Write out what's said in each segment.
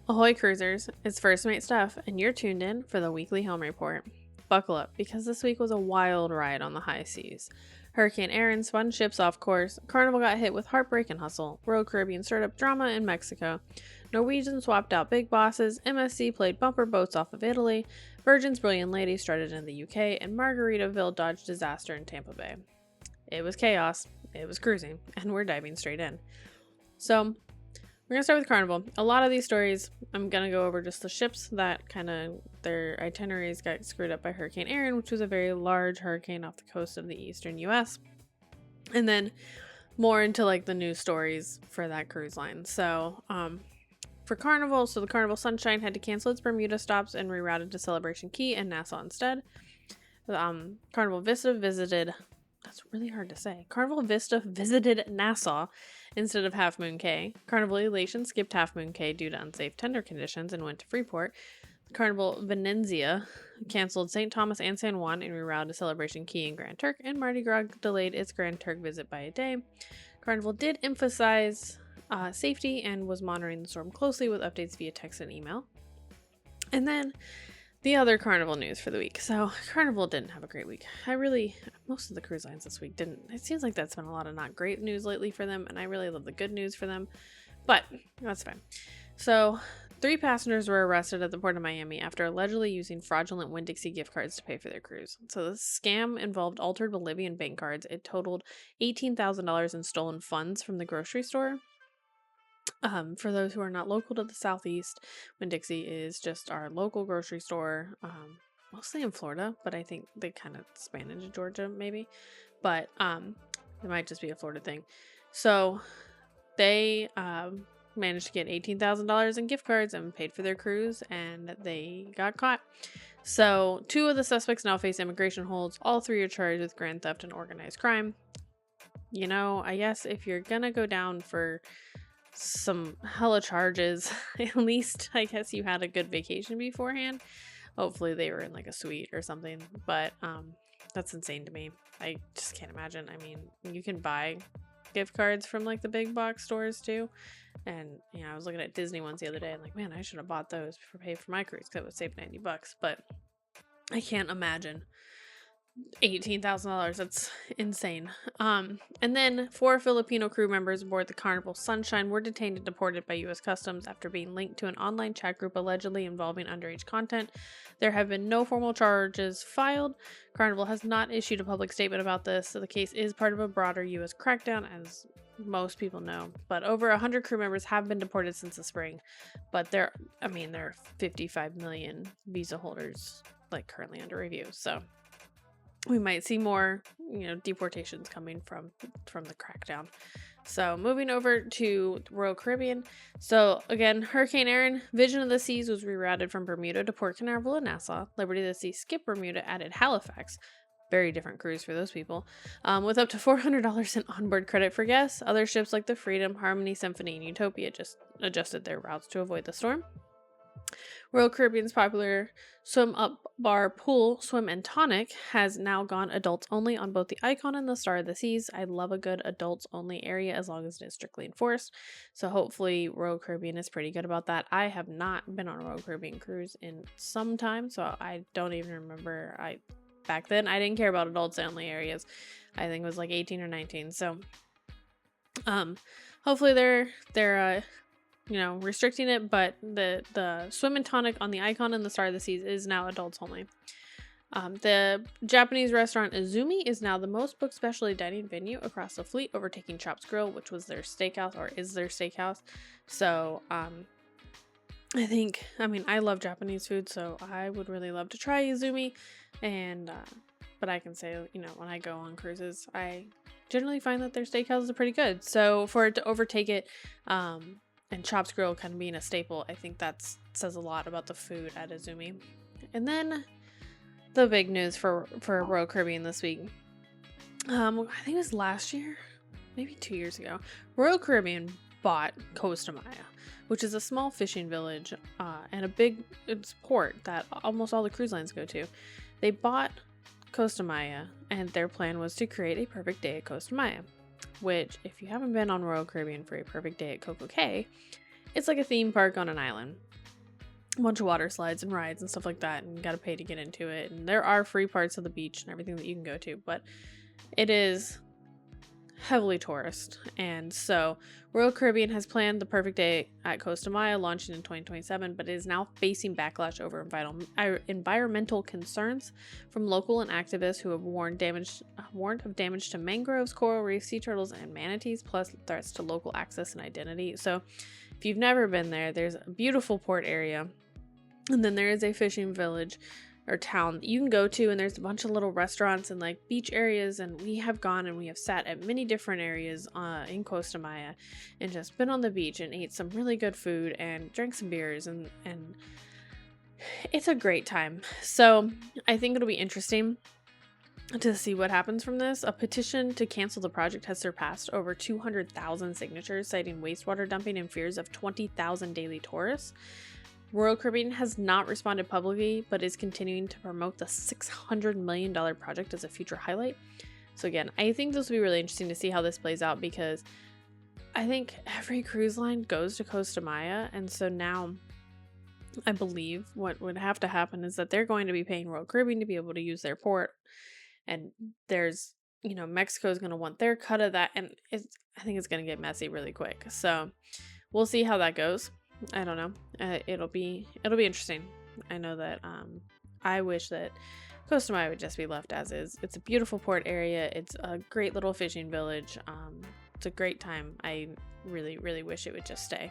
Ahoy cruisers, it's First Mate Steph, and you're tuned in for the Weekly Helm Report. Buckle up, because this week was a wild ride on the high seas. Hurricane Erin spun ships off course, Carnival got hit with heartbreak and hustle, Royal Caribbean stirred up drama in Mexico, Norwegian swapped out big bosses, MSC played bumper boats off of Italy, Virgin's Brilliant Lady started in the UK, and Margaritaville dodged disaster in Tampa Bay. It was chaos, it was cruising, and we're diving straight in. So, we're going to start with Carnival. A lot of these stories, I'm going to go over just the ships that their itineraries got screwed up by Hurricane Erin, which was a very large hurricane off the coast of the eastern US. And then more into like the news stories for that cruise line. So, for Carnival, the Carnival Sunshine had to cancel its Bermuda stops and rerouted to Celebration Key and Nassau instead. Carnival Vista visited... That's really hard to say. Carnival Vista visited Nassau instead of Half Moon Cay. Carnival Elation skipped Half Moon Cay due to unsafe tender conditions and went to Freeport. Carnival Venezia canceled St. Thomas and San Juan and rerouted to Celebration Key and Grand Turk, and Mardi Gras delayed its Grand Turk visit by a day. Carnival did emphasize safety and was monitoring the storm closely with updates via text and email. And then the other Carnival news for the week. So, Carnival didn't have a great week. Most of the cruise lines this week didn't. It seems like that's been a lot of not great news lately for them, and I really love the good news for them, but that's fine. So, 3 passengers were arrested at the Port of Miami after allegedly using fraudulent Winn-Dixie gift cards to pay for their cruise. So, the scam involved altered Bolivian bank cards. It totaled $18,000 in stolen funds from the grocery store. For those who are not local to the Southeast, Winn-Dixie is just our local grocery store, mostly in Florida, but I think they kind of span into Georgia, maybe. But it might just be a Florida thing. So they managed to get $18,000 in gift cards and paid for their cruise, and they got caught. So 2 of the suspects now face immigration holds. All 3 are charged with grand theft and organized crime. You know, I guess if you're gonna go down for some hella charges, at least I guess you had a good vacation beforehand. Hopefully they were in like a suite or something, but that's insane to me. I just can't imagine. I mean, you can buy gift cards from like the big box stores too, and I was looking at Disney ones the other day and like, man, I should have bought those for pay for my cruise because it would save $90, but I can't imagine $18,000. That's insane. And then 4 Filipino crew members aboard the Carnival Sunshine were detained and deported by U.S. Customs after being linked to an online chat group allegedly involving underage content. There have been no formal charges filed. Carnival has not issued a public statement about this, so the case is part of a broader U.S. crackdown, as most people know. But over 100 crew members have been deported since the spring. But there are 55 million visa holders like currently under review, so we might see more, deportations coming from the crackdown. So moving over to Royal Caribbean. So again, Hurricane Erin, Vision of the Seas was rerouted from Bermuda to Port Canaveral and Nassau. Liberty of the Seas skipped Bermuda, added Halifax. Very different cruise for those people. With up to $400 in onboard credit for guests. Other ships like the Freedom, Harmony, Symphony, and Utopia just adjusted their routes to avoid the storm. Royal Caribbean's popular swim up bar pool, Swim and Tonic, has now gone adults only on both the Icon and the Star of the Seas. I love a good adults only area as long as it is strictly enforced. So hopefully Royal Caribbean is pretty good about that. I have not been on a Royal Caribbean cruise in some time, so I don't even remember. Back then I didn't care about adults only areas. I think it was like 18 or 19. So hopefully they're restricting it, but the Swim and Tonic on the Icon and the Star of the Seas is now adults only. The Japanese restaurant Izumi is now the most booked specialty dining venue across the fleet, overtaking Chops Grille, which was their steakhouse, or is their steakhouse. So, I love Japanese food, so I would really love to try Izumi, and, but I can say, when I go on cruises, I generally find that their steakhouses are pretty good. So for it to overtake it, and Chops Grille kind of being a staple, I think that says a lot about the food at Izumi. And then the big news for Royal Caribbean this week. I think it was last year, maybe 2 years ago. Royal Caribbean bought Costa Maya, which is a small fishing village and it's port that almost all the cruise lines go to. They bought Costa Maya, and their plan was to create a perfect day at Costa Maya, which, if you haven't been on Royal Caribbean for a perfect day at Coco Cay, it's like a theme park on an island. a bunch of water slides and rides and stuff like that, and you gotta pay to get into it. And there are free parts of the beach and everything that you can go to, but it is heavily tourist. And so Royal Caribbean has planned the perfect day at Costa Maya, launching in 2027, but it is now facing backlash over environmental concerns from local and activists who have warned of damage to mangroves, coral reefs, sea turtles, and manatees, plus threats to local access and identity. So if you've never been there, there's a beautiful port area, and then there is a fishing village or town that you can go to, and there's a bunch of little restaurants and like beach areas, and we have gone and we have sat at many different areas in Costa Maya and just been on the beach and ate some really good food and drank some beers, and it's a great time. So I think it'll be interesting to see what happens from this. A petition to cancel the project has surpassed over 200,000 signatures, citing wastewater dumping and fears of 20,000 daily tourists. Royal Caribbean has not responded publicly, but is continuing to promote the $600 million project as a future highlight. So again, I think this will be really interesting to see how this plays out, because I think every cruise line goes to Costa Maya, and so now I believe what would have to happen is that they're going to be paying Royal Caribbean to be able to use their port, and there's, Mexico is going to want their cut of that, and I think it's going to get messy really quick. So we'll see how that goes. I don't know. It'll be interesting. I know that I wish that Costa Maya would just be left as is. It's a beautiful port area. It's a great little fishing village. It's a great time. I really, really wish it would just stay.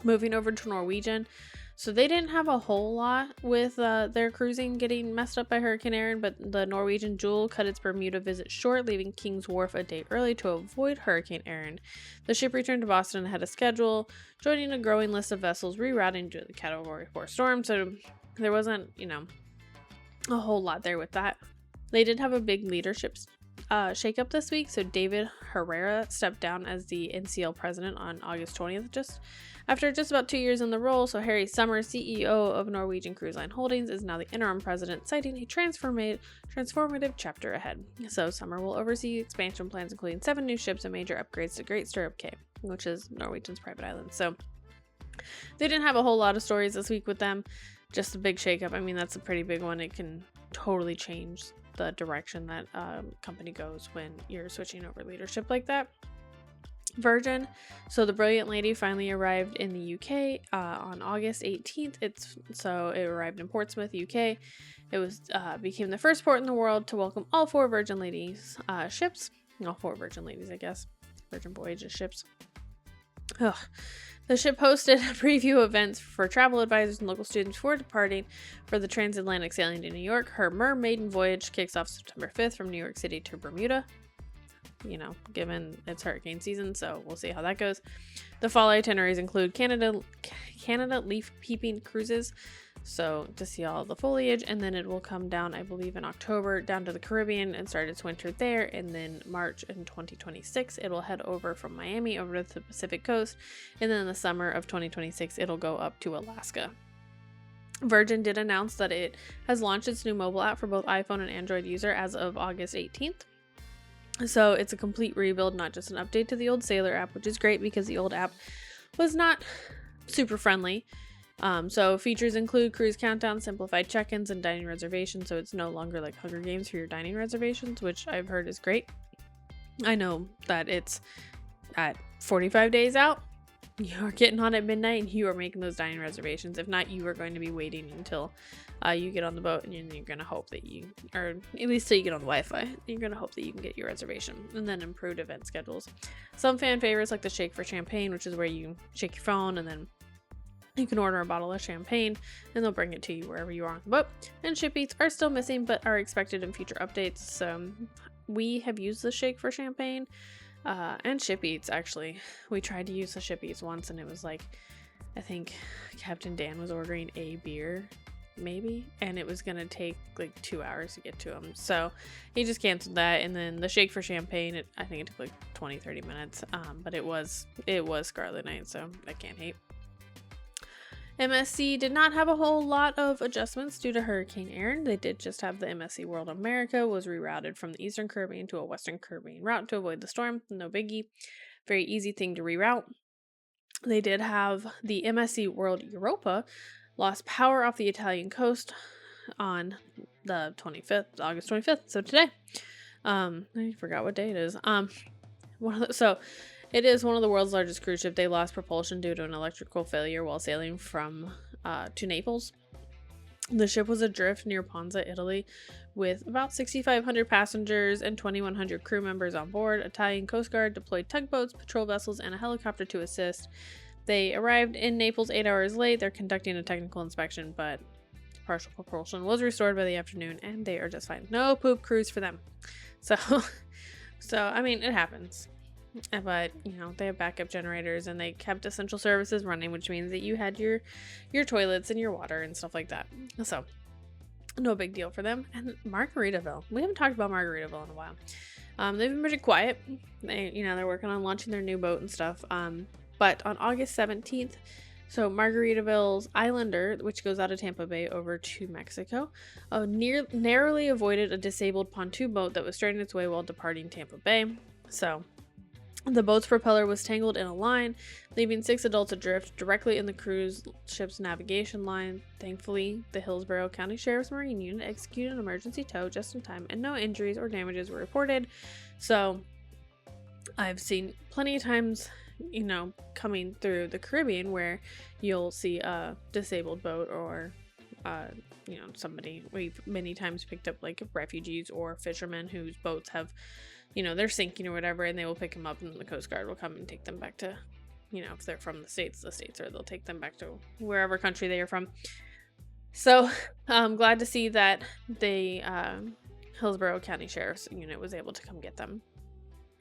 Moving over to Norwegian. So they didn't have a whole lot with their cruising getting messed up by Hurricane Erin, but the Norwegian Jewel cut its Bermuda visit short, leaving King's Wharf a day early to avoid Hurricane Erin. The ship returned to Boston ahead of schedule, joining a growing list of vessels rerouting due to the Category 4 storm, so there wasn't, a whole lot there with that. They did have a big leadership shakeup this week, so David Herrera stepped down as the NCL president on August 20th, after just about 2 years in the role. So Harry Summers, CEO of Norwegian Cruise Line Holdings, is now the interim president, citing a transformative chapter ahead. So Summer will oversee expansion plans, including 7 new ships and major upgrades to Great Stirrup Cay, which is Norwegian's private island. So they didn't have a whole lot of stories this week with them, just a big shakeup. I mean, that's a pretty big one. It can totally change the direction that company goes when you're switching over leadership like that. Virgin. So the Brilliant Lady finally arrived in the UK on August 18th. It arrived in Portsmouth, UK. It was became the first port in the world to welcome all 4 Virgin Ladies ships. All 4 Virgin Ladies, I guess. Virgin Voyages ships. Ugh. The ship hosted preview events for travel advisors and local students before departing for the transatlantic sailing to New York. Her mermaiden voyage kicks off September 5th from New York City to Bermuda, given it's hurricane season, so we'll see how that goes. The fall itineraries include Canada leaf peeping cruises, so to see all the foliage, and then it will come down, I believe, in October down to the Caribbean and start its winter there, and then March in 2026 it'll head over from Miami over to the Pacific coast, and then in the summer of 2026 it'll go up to Alaska. Virgin did announce that it has launched its new mobile app for both iPhone and Android user as of August 18th. So it's a complete rebuild, not just an update to the old Sailor app, which is great because the old app was not super friendly. So features include cruise countdown, simplified check-ins, and dining reservations. So it's no longer like Hunger Games for your dining reservations, which I've heard is great. I know that it's at 45 days out. You are getting on at midnight and you are making those dining reservations. If not, you are going to be waiting until you get on the boat, and you're going to hope that or at least till you get on the Wi-Fi, you're going to hope that you can get your reservation, and then improved event schedules. Some fan favorites like the Shake for Champagne, which is where you shake your phone and then you can order a bottle of champagne and they'll bring it to you wherever you are on the boat. And Ship Eats are still missing but are expected in future updates. So we have used the Shake for Champagne and Ship Eats, actually. We tried to use the Ship Eats once, and it was like, I think Captain Dan was ordering a beer, maybe, and it was gonna take like 2 hours to get to him, so he just canceled that. And then the Shake for Champagne, I think it took like 20-30 minutes, but it was Scarlet Night, so I can't hate. MSC did not have a whole lot of adjustments due to Hurricane Erin. They did just have the MSC World America was rerouted from the Eastern Caribbean to a Western Caribbean route to avoid the storm. No biggie. Very easy thing to reroute. They did have the MSC World Europa lost power off the Italian coast on the 25th, August 25th. So today, I forgot what day it is. So it is one of the world's largest cruise ships. They lost propulsion due to an electrical failure while sailing from to Naples. The ship was adrift near Ponza, Italy, with about 6,500 passengers and 2,100 crew members on board. Italian Coast Guard deployed tugboats, patrol vessels, and a helicopter to assist. They arrived in Naples 8 hours late. They're conducting a technical inspection, but partial propulsion was restored by the afternoon, and they are just fine. No poop cruise for them. So I mean, it happens. But, they have backup generators, and they kept essential services running, which means that you had your toilets and your water and stuff like that. So, no big deal for them. And Margaritaville. We haven't talked about Margaritaville in a while. They've been pretty quiet. They're working on launching their new boat and stuff. But on August 17th, so Margaritaville's Islander, which goes out of Tampa Bay over to Mexico, narrowly avoided a disabled pontoon boat that was straighting its way while departing Tampa Bay. So, the boat's propeller was tangled in a line, leaving 6 adults adrift directly in the cruise ship's navigation line. Thankfully, the Hillsborough County Sheriff's Marine Unit executed an emergency tow just in time, and no injuries or damages were reported. So, I've seen plenty of times, coming through the Caribbean where you'll see a disabled boat or, somebody. We've many times picked up like refugees or fishermen whose boats have, they're sinking or whatever, and they will pick them up, and the Coast Guard will come and take them back to, if they're from the States, or they'll take them back to wherever country they are from. So I'm glad to see that the Hillsborough County Sheriff's Unit was able to come get them.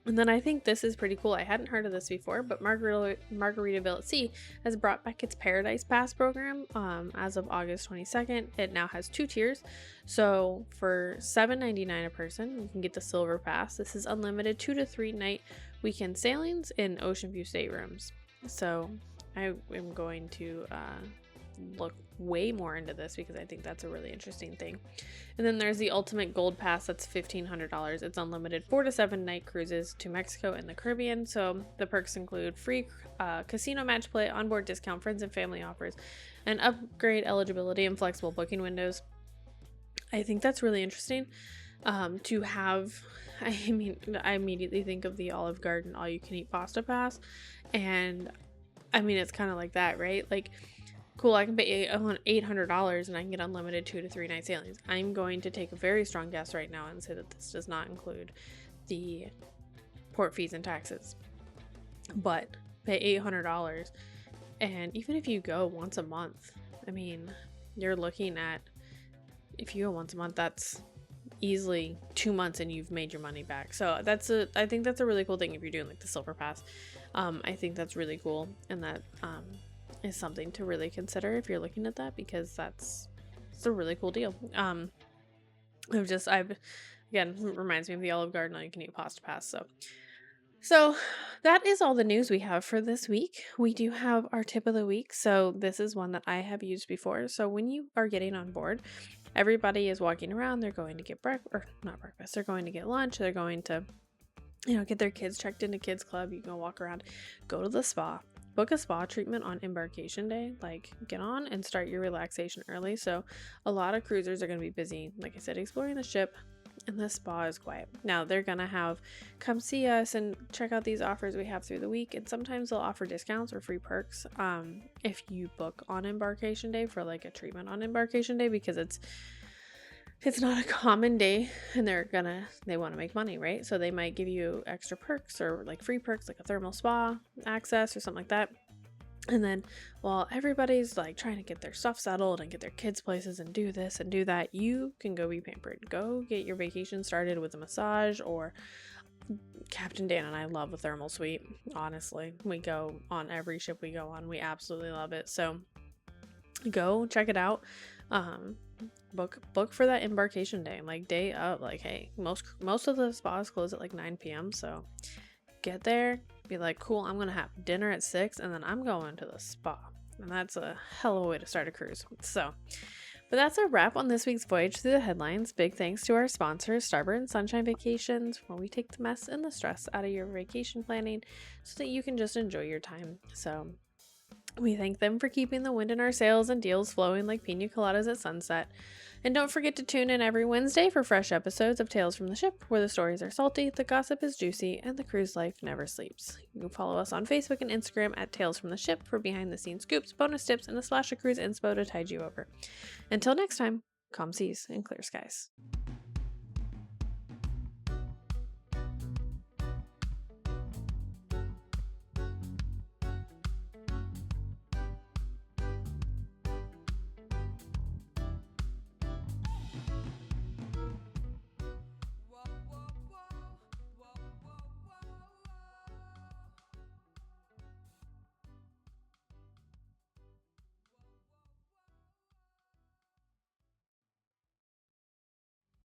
And then I think this is pretty cool. I hadn't heard of this before, but Margaritaville at Sea has brought back its Paradise Pass program as of August 22nd. It now has 2 tiers. So for $7.99 a person, you can get the Silver Pass. This is unlimited 2 to 3 night weekend sailings in ocean view staterooms. So I am going to look way more into this because I think that's a really interesting thing. And then there's the Ultimate Gold Pass. That's $1,500. It's unlimited 4 to 7 night cruises to Mexico and the Caribbean. So the perks include free casino match play, onboard discount, friends and family offers, and upgrade eligibility and flexible booking windows. I think that's really interesting to have. I immediately think of the Olive Garden all you can eat pasta pass, and it's kind of like that, right? Like, cool, I can pay $800 and I can get unlimited 2 to 3 night sailings. I'm going to take a very strong guess right now and say that this does not include the port fees and taxes. But pay $800, and even if you go once a month, you're looking at, if you go once a month, that's easily 2 months and you've made your money back. So I think that's a really cool thing if you're doing like the Silver Pass. I think that's really cool, and that is something to really consider if you're looking at that, because it's a really cool deal. Again, reminds me of the Olive Garden all you can eat pasta pass. So that is all the news we have for this week. We do have our tip of the week. So this is one that I have used before. So when you are getting on board, everybody is walking around. They're going to get not breakfast. They're going to get lunch. They're going to, get their kids checked into kids club. You can walk around, go to the spa. Book a spa treatment on embarkation day. Like, get on and start your relaxation early. So a lot of cruisers are going to be busy, like I said, exploring the ship, and the spa is quiet. Now they're going to have come see us and check out these offers we have through the week, and sometimes they'll offer discounts or free perks if you book on embarkation day for like a treatment on embarkation day, because it's not a common day, and they want to make money, right? So they might give you extra perks or like free perks, like a thermal spa access or something like that. And then while everybody's like trying to get their stuff settled and get their kids places and do this and do that, you can go be pampered. Go get your vacation started with a massage, or Captain Dan and I love a thermal suite. Honestly, we go on every ship we go on. We absolutely love it. So go check it out. Book for that embarkation day, like day up. Like, hey, most of the spas close at like 9 p.m. So get there, be like, cool, I'm gonna have dinner at 6, and then I'm going to the spa. And that's a hell of a way to start a cruise. So, but that's a wrap on this week's Voyage Through the Headlines. Big thanks to our sponsors, Starboard and Sunshine Vacations, where we take the mess and the stress out of your vacation planning so that you can just enjoy your time. So We thank them for keeping the wind in our sails and deals flowing like pina coladas at sunset. And don't forget to tune in every Wednesday for fresh episodes of Tales from the Ship, where the stories are salty, the gossip is juicy, and the cruise life never sleeps. You can follow us on Facebook and Instagram at Tales from the Ship for behind-the-scenes scoops, bonus tips, and a splash of cruise inspo to tide you over. Until next time, calm seas and clear skies.